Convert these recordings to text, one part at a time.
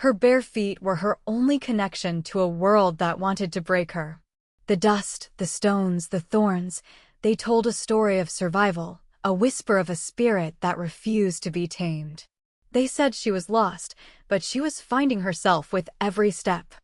Her bare feet were her only connection to a world that wanted to break her. The dust, the stones, the thorns, they told a story of survival, a whisper of a spirit that refused to be tamed. They said she was lost, but she was finding herself with every step.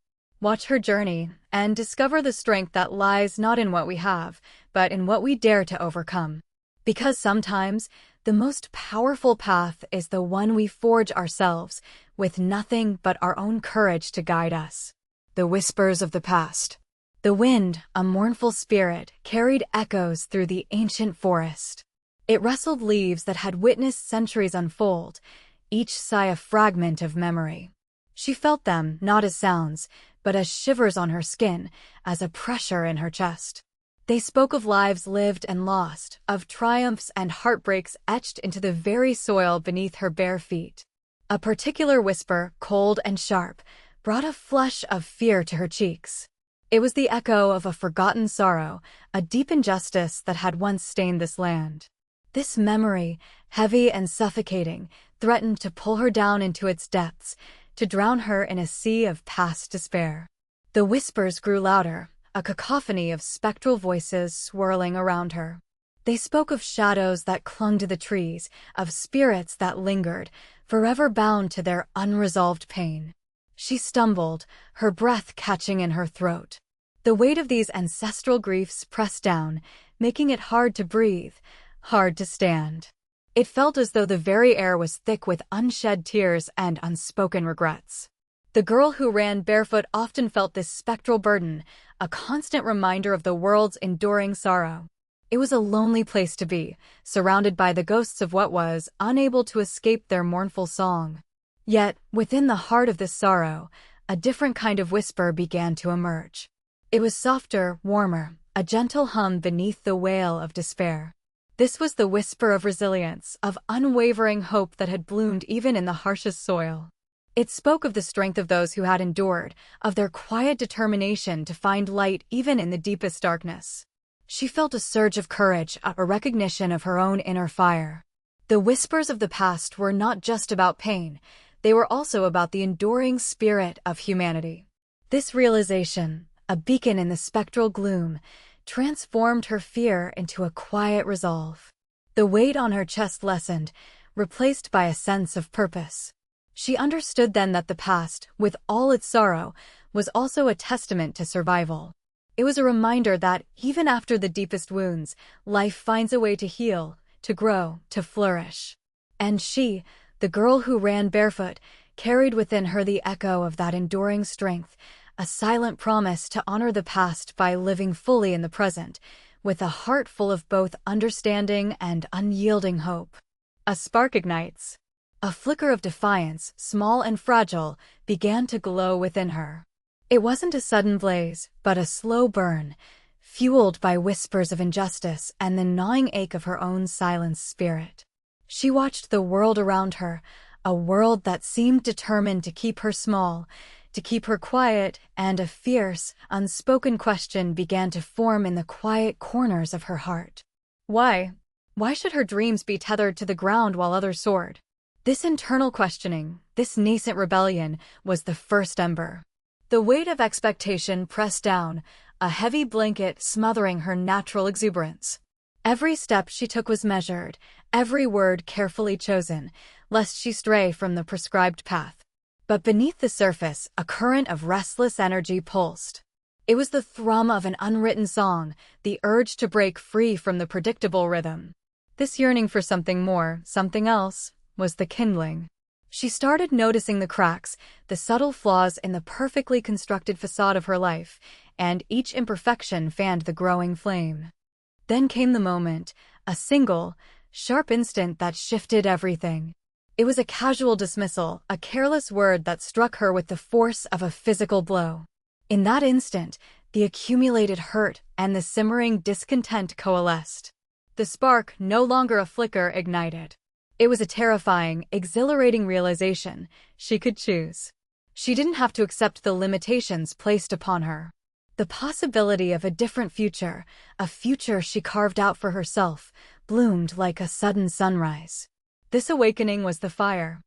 Watch her journey and discover the strength that lies not in what we have, but in what we dare to overcome. Because sometimes, the most powerful path is the one we forge ourselves, with nothing but our own courage to guide us. The whispers of the past. The wind, a mournful spirit, carried echoes through the ancient forest. It rustled leaves that had witnessed centuries unfold, each sigh a fragment of memory. She felt them not as sounds, but as shivers on her skin, as a pressure in her chest. They spoke of lives lived and lost, of triumphs and heartbreaks etched into the very soil beneath her bare feet. A particular whisper, cold and sharp, brought a flush of fear to her cheeks. It was the echo of a forgotten sorrow, a deep injustice that had once stained this land. This memory, heavy and suffocating, threatened to pull her down into its depths, to drown her in a sea of past despair. The whispers grew louder, a cacophony of spectral voices swirling around her. They spoke of shadows that clung to the trees, of spirits that lingered, forever bound to their unresolved pain. She stumbled, her breath catching in her throat. The weight of these ancestral griefs pressed down, making it hard to breathe, hard to stand. It felt as though the very air was thick with unshed tears and unspoken regrets. The girl who ran barefoot often felt this spectral burden, a constant reminder of the world's enduring sorrow. It was a lonely place to be, surrounded by the ghosts of what was, unable to escape their mournful song. Yet, within the heart of this sorrow, a different kind of whisper began to emerge. It was softer, warmer, a gentle hum beneath the wail of despair. This was the whisper of resilience, of unwavering hope that had bloomed even in the harshest soil. It spoke of the strength of those who had endured, of their quiet determination to find light even in the deepest darkness. She felt a surge of courage, a recognition of her own inner fire. The whispers of the past were not just about pain, they were also about the enduring spirit of humanity. This realization, a beacon in the spectral gloom, transformed her fear into a quiet resolve. The weight on her chest lessened, replaced by a sense of purpose. She understood then that the past, with all its sorrow, was also a testament to survival. It was a reminder that, even after the deepest wounds, life finds a way to heal, to grow, to flourish. And she, the girl who ran barefoot, carried within her the echo of that enduring strength, a silent promise to honor the past by living fully in the present, with a heart full of both understanding and unyielding hope. A spark ignites. A flicker of defiance, small and fragile, began to glow within her. It wasn't a sudden blaze, but a slow burn, fueled by whispers of injustice and the gnawing ache of her own silenced spirit. She watched the world around her, a world that seemed determined to keep her small, to keep her quiet, and a fierce, unspoken question began to form in the quiet corners of her heart. Why? Why should her dreams be tethered to the ground while others soared? This internal questioning, this nascent rebellion, was the first ember. The weight of expectation pressed down, a heavy blanket smothering her natural exuberance. Every step she took was measured, every word carefully chosen, lest she stray from the prescribed path. But beneath the surface, a current of restless energy pulsed. It was the thrum of an unwritten song, the urge to break free from the predictable rhythm. This yearning for something more, something else, was the kindling. She started noticing the cracks, the subtle flaws in the perfectly constructed facade of her life, and each imperfection fanned the growing flame. Then came the moment, a single, sharp instant that shifted everything. It was a casual dismissal, a careless word that struck her with the force of a physical blow. In that instant, the accumulated hurt and the simmering discontent coalesced. The spark, no longer a flicker, ignited. It was a terrifying, exhilarating realization. She could choose. She didn't have to accept the limitations placed upon her. The possibility of a different future, a future she carved out for herself, bloomed like a sudden sunrise. This awakening was the fire.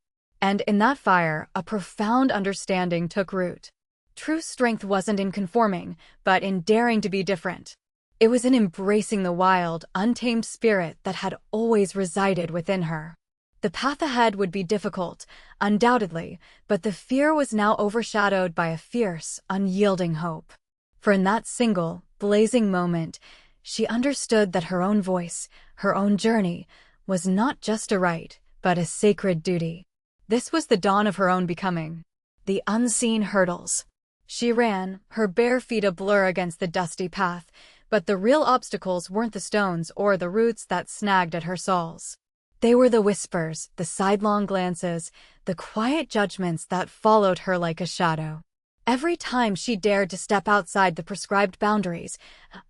And in that fire, a profound understanding took root. True strength wasn't in conforming, but in daring to be different. It was in embracing the wild, untamed spirit that had always resided within her. The path ahead would be difficult, undoubtedly, but the fear was now overshadowed by a fierce, unyielding hope. For in that single, blazing moment, she understood that her own voice, her own journey, was not just a right, but a sacred duty. This was the dawn of her own becoming. The unseen hurdles. She ran, her bare feet a blur against the dusty path, but the real obstacles weren't the stones or the roots that snagged at her soles. They were the whispers, the sidelong glances, the quiet judgments that followed her like a shadow. Every time she dared to step outside the prescribed boundaries,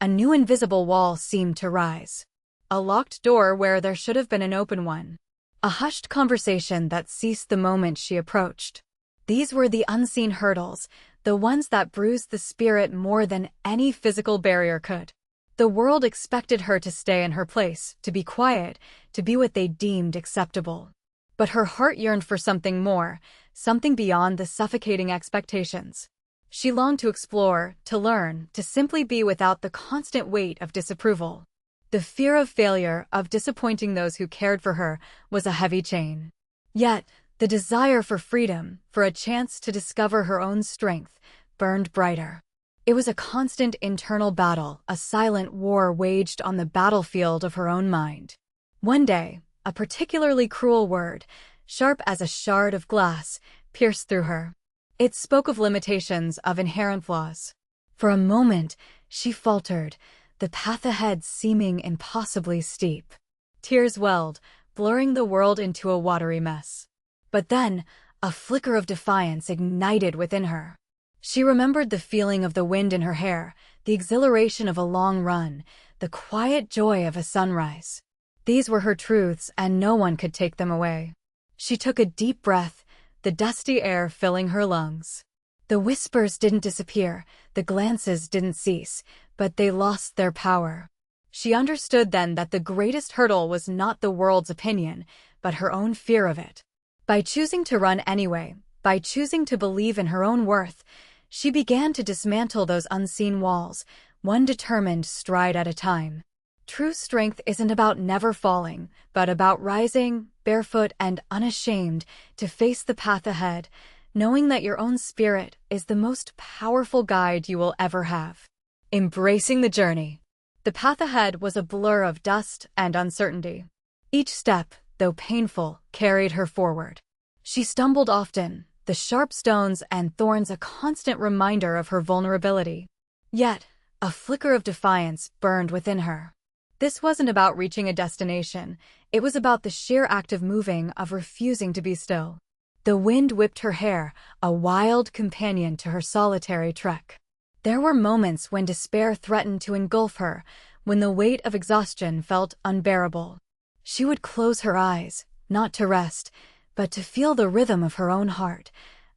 a new invisible wall seemed to rise. A locked door where there should have been an open one. A hushed conversation that ceased the moment she approached. These were the unseen hurdles, the ones that bruised the spirit more than any physical barrier could. The world expected her to stay in her place, to be quiet, to be what they deemed acceptable. But her heart yearned for something more, something beyond the suffocating expectations. She longed to explore, to learn, to simply be without the constant weight of disapproval. The fear of failure, of disappointing those who cared for her, was a heavy chain. Yet, the desire for freedom, for a chance to discover her own strength, burned brighter. It was a constant internal battle, a silent war waged on the battlefield of her own mind. One day, a particularly cruel word, sharp as a shard of glass, pierced through her. It spoke of limitations, of inherent flaws. For a moment, she faltered, the path ahead seeming impossibly steep. Tears welled, blurring the world into a watery mess. But then, a flicker of defiance ignited within her. She remembered the feeling of the wind in her hair, the exhilaration of a long run, the quiet joy of a sunrise. These were her truths, and no one could take them away. She took a deep breath, the dusty air filling her lungs. The whispers didn't disappear, the glances didn't cease, but they lost their power. She understood then that the greatest hurdle was not the world's opinion, but her own fear of it. By choosing to run anyway, by choosing to believe in her own worth, she began to dismantle those unseen walls, one determined stride at a time. True strength isn't about never falling, but about rising, barefoot and unashamed, to face the path ahead, knowing that your own spirit is the most powerful guide you will ever have. Embracing the journey. The path ahead was a blur of dust and uncertainty. Each step, though painful, carried her forward. She stumbled often, the sharp stones and thorns a constant reminder of her vulnerability. Yet, a flicker of defiance burned within her. This wasn't about reaching a destination, it was about the sheer act of moving, of refusing to be still. The wind whipped her hair, a wild companion to her solitary trek. There were moments when despair threatened to engulf her, when the weight of exhaustion felt unbearable. She would close her eyes, not to rest, but to feel the rhythm of her own heart,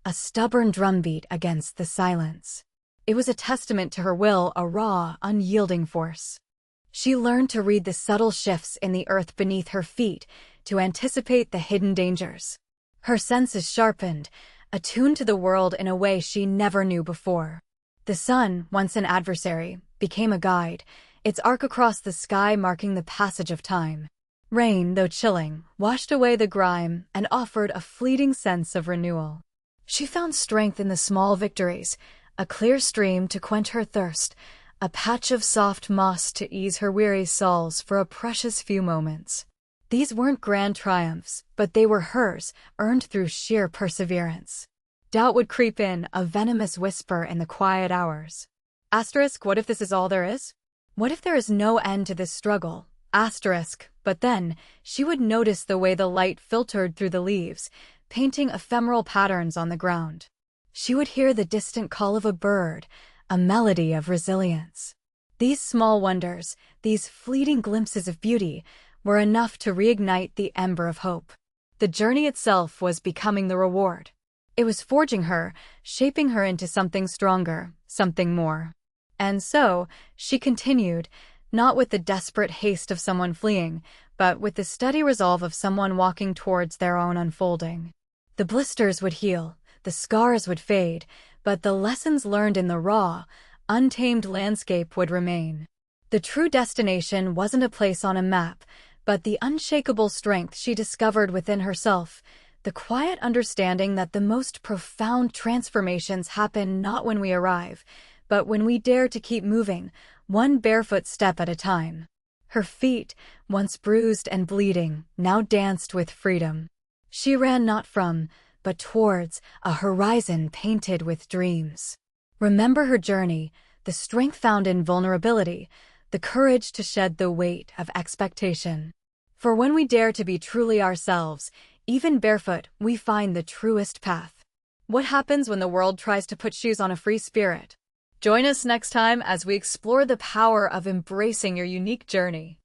a stubborn drumbeat against the silence. It was a testament to her will, a raw, unyielding force. She learned to read the subtle shifts in the earth beneath her feet, to anticipate the hidden dangers. Her senses sharpened, attuned to the world in a way she never knew before. The sun, once an adversary, became a guide, its arc across the sky marking the passage of time. Rain, though chilling, washed away the grime and offered a fleeting sense of renewal. She found strength in the small victories, a clear stream to quench her thirst, a patch of soft moss to ease her weary soles for a precious few moments. These weren't grand triumphs, but they were hers, earned through sheer perseverance. Doubt would creep in, a venomous whisper in the quiet hours. What if this is all there is? What if there is no end to this struggle? But then, she would notice the way the light filtered through the leaves, painting ephemeral patterns on the ground. She would hear the distant call of a bird, a melody of resilience. These small wonders, these fleeting glimpses of beauty, were enough to reignite the ember of hope. The journey itself was becoming the reward. It was forging her, shaping her into something stronger, something more. And so, she continued, not with the desperate haste of someone fleeing, but with the steady resolve of someone walking towards their own unfolding. The blisters would heal, the scars would fade, but the lessons learned in the raw, untamed landscape would remain. The true destination wasn't a place on a map, but the unshakable strength she discovered within herself, the quiet understanding that the most profound transformations happen not when we arrive, but when we dare to keep moving, one barefoot step at a time. Her feet, once bruised and bleeding, now danced with freedom. She ran not from, but towards, a horizon painted with dreams. Remember her journey, the strength found in vulnerability, the courage to shed the weight of expectation. For when we dare to be truly ourselves, even barefoot, we find the truest path. What happens when the world tries to put shoes on a free spirit? Join us next time as we explore the power of embracing your unique journey.